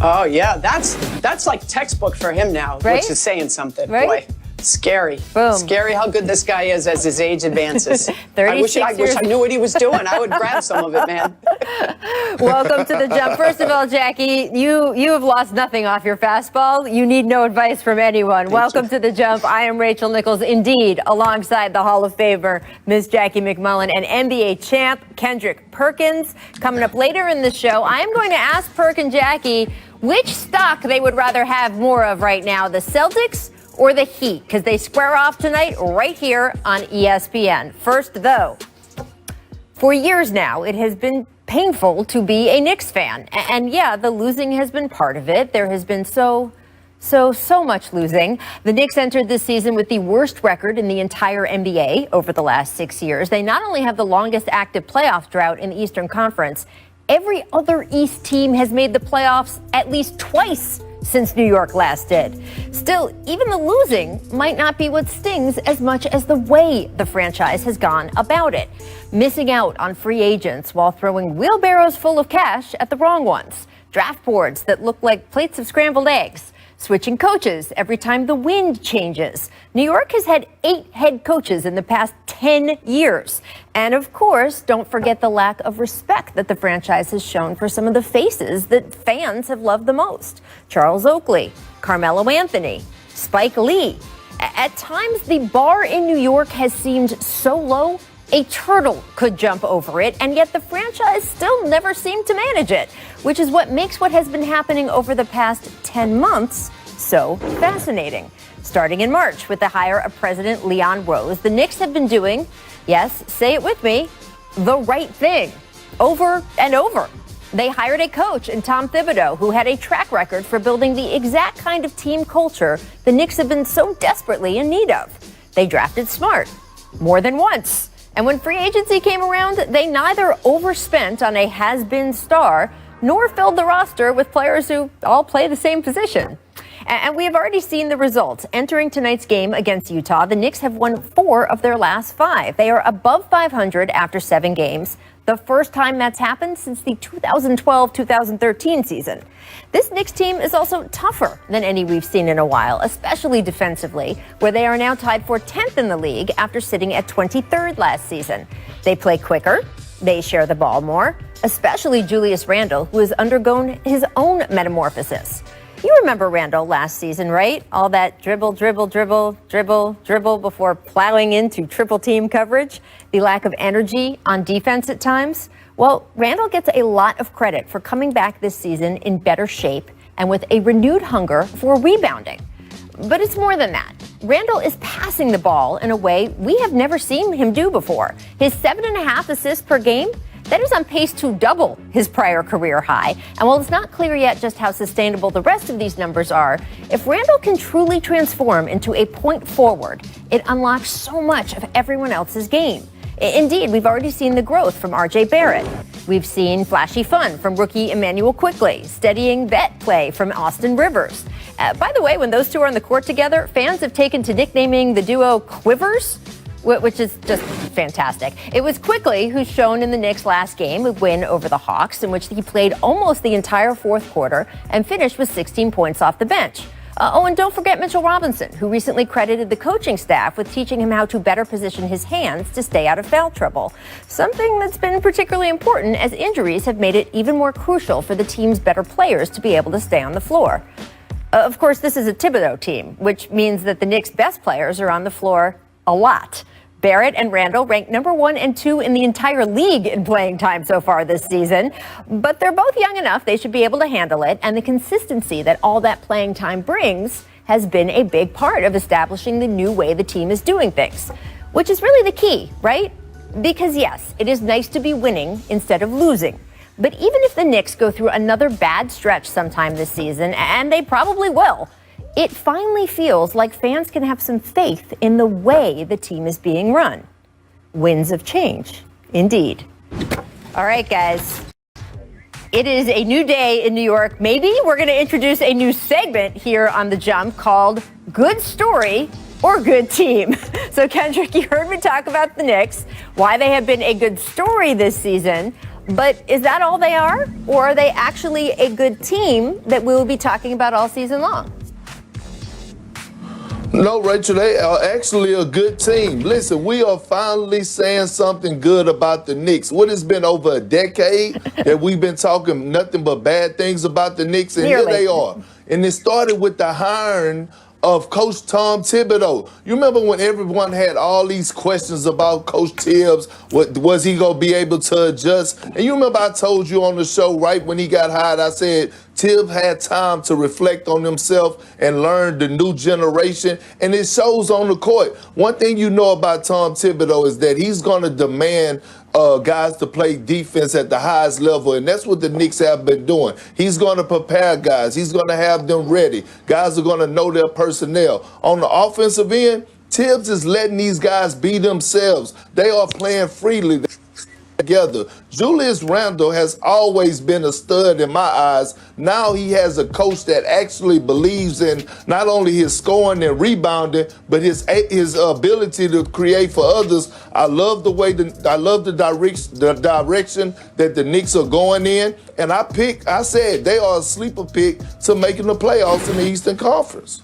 Oh, yeah, that's like textbook for him now, right? Which is saying something. Right? Boy, scary. Boom. Scary how good this guy is as his age advances. 36 I wish I knew what he was doing. I would grab some of it, man. Welcome to the Jump. First of all, Jackie, you have lost nothing off your fastball. You need no advice from anyone. Welcome to the Jump. I am Rachel Nichols, indeed, alongside the Hall of Famer, Miss Jackie McMullen, and NBA champ Kendrick Perkins. Coming up later in the show, I am going to ask Perk and Jackie which stock they would rather have more of right now, the Celtics or the Heat, because they square off tonight right here on ESPN. First, though, for years now, it has been painful to be a Knicks fan. And yeah, the losing has been part of it. There has been so much losing. The Knicks entered this season with the worst record in the entire NBA over the last 6 years. They not only have the longest active playoff drought in the Eastern Conference, every other East team has made the playoffs at least twice since New York last did. Still, even the losing might not be what stings as much as the way the franchise has gone about it. Missing out on free agents while throwing wheelbarrows full of cash at the wrong ones. Draft boards that look like plates of scrambled eggs. Switching coaches every time the wind changes. New York has had 8 head coaches in the past 10 years. And of course, don't forget the lack of respect that the franchise has shown for some of the faces that fans have loved the most. Charles Oakley, Carmelo Anthony, Spike Lee. At times, the bar in New York has seemed so low, a turtle could jump over it, and yet the franchise still never seemed to manage it, which is what makes what has been happening over the past 10 months so fascinating. Starting in March with the hire of President Leon Rose, the Knicks have been doing, yes, say it with me, the right thing over and over. They hired a coach in Tom Thibodeau who had a track record for building the exact kind of team culture the Knicks have been so desperately in need of. They drafted smart more than once. And when free agency came around, they neither overspent on a has-been star nor filled the roster with players who all play the same position. And we have already seen the results. Entering tonight's game against Utah, the Knicks have won 4 of their last 5. They are above 500 after 7 games, the first time that's happened since the 2012-2013 season. This Knicks team is also tougher than any we've seen in a while, especially defensively, where they are now tied for 10th in the league after sitting at 23rd last season. They play quicker, they share the ball more, especially Julius Randle, who has undergone his own metamorphosis. You remember Randle last season, right? All that dribble before plowing into triple team coverage, the lack of energy on defense at times. Well, Randle gets a lot of credit for coming back this season in better shape and with a renewed hunger for rebounding. But it's more than that. Randle is passing the ball in a way we have never seen him do before. His 7.5 assists per game, that is on pace to double his prior career high. And while it's not clear yet just how sustainable the rest of these numbers are, if Randle can truly transform into a point forward, it unlocks so much of everyone else's game. Indeed, we've already seen the growth from R.J. Barrett. We've seen flashy fun from rookie Emmanuel Quickley, steadying vet play from Austin Rivers. By the way, when those two are on the court together, fans have taken to nicknaming the duo Quivers, which is just fantastic. It was Quickley who shone in the Knicks' last game, a win over the Hawks, in which he played almost the entire fourth quarter and finished with 16 points off the bench. And don't forget Mitchell Robinson, who recently credited the coaching staff with teaching him how to better position his hands to stay out of foul trouble. Something that's been particularly important as injuries have made it even more crucial for the team's better players to be able to stay on the floor. Of course, this is a Thibodeau team, which means that the Knicks' best players are on the floor a lot. Barrett and Randle ranked number 1 and 2 in the entire league in playing time so far this season. But they're both young enough they should be able to handle it, and the consistency that all that playing time brings has been a big part of establishing the new way the team is doing things, which is really the key, right? Because yes, it is nice to be winning instead of losing. But even if the Knicks go through another bad stretch sometime this season, and they probably will, it finally feels like fans can have some faith in the way the team is being run. Winds of change, indeed. All right, guys. It is a new day in New York. Maybe we're going to introduce a new segment here on The Jump called Good Story or Good Team. So, Kendrick, you heard me talk about the Knicks, why they have been a good story this season. But is that all they are? Or are they actually a good team that we will be talking about all season long? No, Rachel, they are actually a good team. Listen, we are finally saying something good about the Knicks. What has been over a decade that we've been talking nothing but bad things about the Knicks, and Nearly. here they are. And it started with the hiring of Coach Tom Thibodeau. You remember when everyone had all these questions about Coach Tibbs? What was he gonna be able to adjust? And you remember I told you on the show right when he got hired, I said Tibbs had time to reflect on himself and learn the new generation, and it shows on the court. One thing you know about Tom Thibodeau is that he's gonna demand guys to play defense at the highest level, and that's what the Knicks have been doing. He's going to prepare guys. He's going to have them ready. Guys are going to know their personnel. On the offensive end, Tibbs is letting these guys be themselves. They are playing freely together. Julius Randle has always been a stud in my eyes. Now he has a coach that actually believes in not only his scoring and rebounding, but his ability to create for others. I love the way I love the direction that the Knicks are going in. And I said they are a sleeper pick to making the playoffs in the Eastern Conference.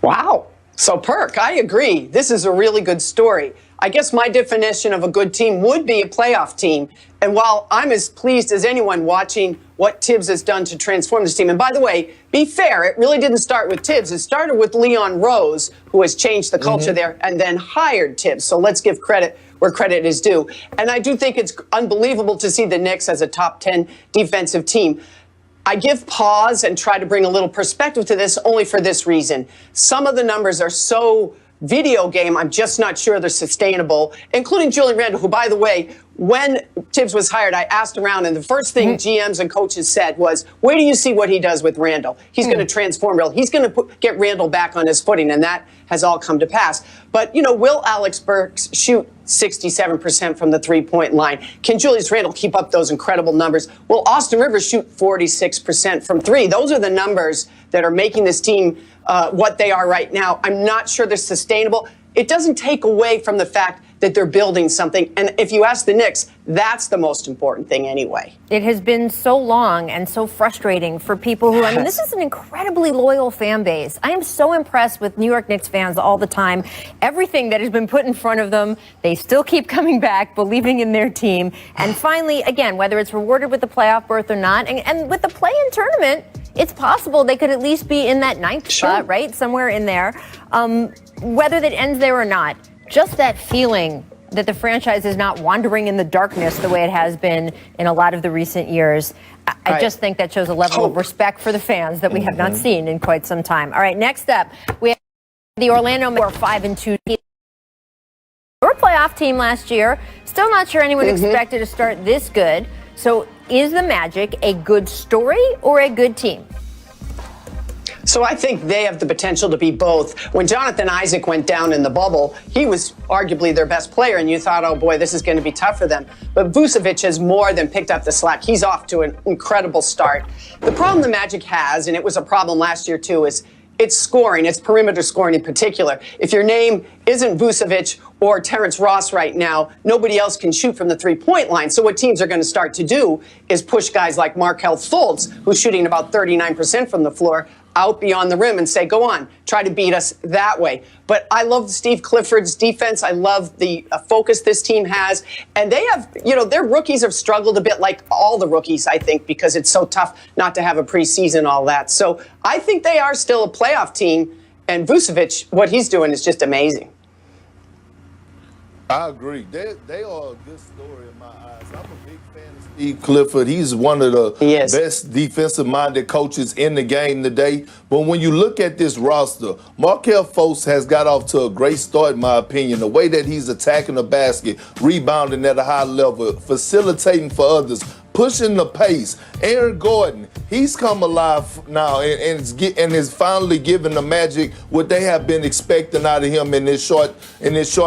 Wow. So, Perk, I agree. This is a really good story. I guess my definition of a good team would be a playoff team. And while I'm as pleased as anyone watching what Tibbs has done to transform this team, and by the way, be fair, it really didn't start with Tibbs. It started with Leon Rose, who has changed the culture there, and then hired Tibbs. So let's give credit where credit is due. And I do think it's unbelievable to see the Knicks as a top 10 defensive team. I give pause and try to bring a little perspective to this only for this reason. Some of the numbers are so video game, I'm just not sure they're sustainable, including Julian Randle, who, by the way, when Tibbs was hired, I asked around, and the first thing GMs and coaches said was, where do you see what he does with Randle? He's going to transform Randle. He's going to get Randle back on his footing, and that has all come to pass. But, you know, will Alex Burks shoot 67% from the three-point line? Can Julius Randle keep up those incredible numbers? Will Austin Rivers shoot 46% from three? Those are the numbers that are making this team what they are right now. I'm not sure they're sustainable. It doesn't take away from the fact that they're building something. And if you ask the Knicks, that's the most important thing anyway. It has been so long and so frustrating for people who, I mean, this is an incredibly loyal fan base. I am so impressed with New York Knicks fans all the time. Everything that has been put in front of them, they still keep coming back, believing in their team. And finally, again, whether it's rewarded with the playoff berth or not, and with the play-in tournament, it's possible they could at least be in that ninth spot, right? Somewhere in there. Whether that ends there or not, just that feeling that the franchise is not wandering in the darkness the way it has been in a lot of the recent years. I just think that shows a level of respect for the fans that we have not seen in quite some time. All right, next up, we have the Orlando Magic, 5-2. Your playoff team last year. Still not sure anyone expected to start this good. So is the Magic a good story or a good team? So I think they have the potential to be both. When Jonathan Isaac went down in the bubble, he was arguably their best player, and you thought, oh boy, this is going to be tough for them. But Vucevic has more than picked up the slack. He's off to an incredible start. The problem the Magic has, and it was a problem last year too, is it's scoring. It's perimeter scoring in particular. If your name isn't Vucevic or Terrence Ross right now, nobody else can shoot from the three-point line. So what teams are going to start to do is push guys like Markelle Fultz, who's shooting about 39% from the floor, out beyond the rim and say, go on, try to beat us that way. But I love Steve Clifford's defense. I love the focus this team has. And they have, you know, their rookies have struggled a bit, like all the rookies, I think, because it's so tough not to have a preseason, all that. So I think they are still a playoff team. And Vucevic, what he's doing is just amazing. I agree. They are a good story in my eyes. I'm a big fan of Steve Clifford. He's one of the best defensive-minded coaches in the game today. But when you look at this roster, Markelle Fultz has got off to a great start, in my opinion. The way that he's attacking the basket, rebounding at a high level, facilitating for others, pushing the pace. Aaron Gordon, he's come alive now and is finally giving the Magic what they have been expecting out of him in this short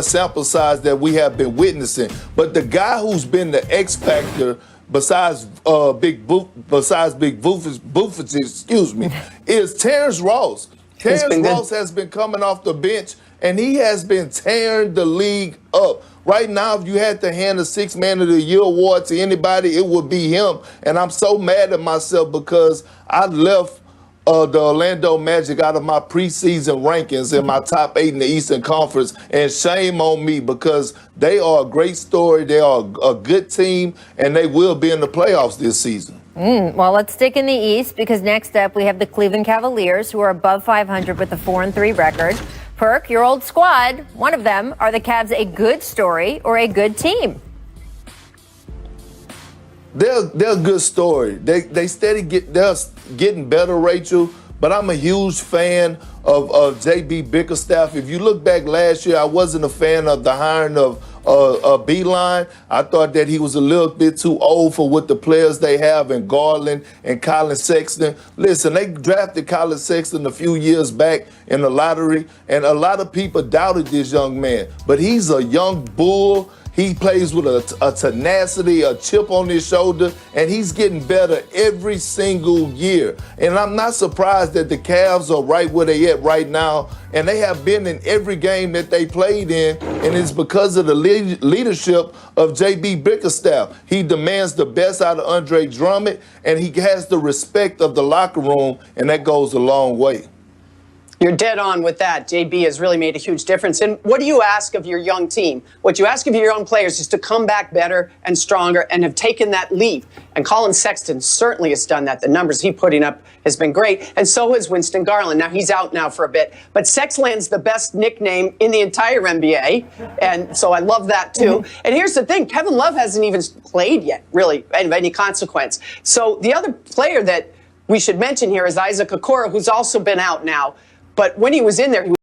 sample size that we have been witnessing. But the guy who's been the X factor besides Big Vucevic, excuse me, is Terrence Ross. Terrence Ross has been coming off the bench, and he has been tearing the league up. Right now, if you had to hand the Sixth Man of the Year award to anybody, it would be him. And I'm so mad at myself because I left the Orlando Magic out of my preseason rankings in my top 8 in the Eastern Conference, and shame on me because they are a great story. They are a good team, and they will be in the playoffs this season. Well, let's stick in the East because next up we have the Cleveland Cavaliers, who are above 500 with a 4-3 record. Perk, your old squad, one of them, are the Cavs a good story or a good team? They're a good story. They're getting better, Rachel. But I'm a huge fan of JB Bickerstaff. If you look back last year, I wasn't a fan of the hiring of Beeline. I thought that he was a little bit too old for what the players they have in Garland and Colin Sexton. Listen, they drafted Colin Sexton a few years back in the lottery, and a lot of people doubted this young man. But he's a young bull. He plays with a tenacity, a chip on his shoulder, and he's getting better every single year. And I'm not surprised that the Cavs are right where they at right now, and they have been in every game that they played in, and it's because of the leadership of J.B. Bickerstaff. He demands the best out of Andre Drummond, and he has the respect of the locker room, and that goes a long way. You're dead on with that. JB has really made a huge difference. And what do you ask of your young team? What you ask of your young players is to come back better and stronger and have taken that leap. And Colin Sexton certainly has done that. The numbers he's putting up has been great. And so has Winston Garland. Now, he's out now for a bit. But Sexland's the best nickname in the entire NBA. And so I love that, too. And here's the thing. Kevin Love hasn't even played yet, really, of any consequence. So the other player that we should mention here is Isaac Okoro, who's also been out now. But when he was in there, he was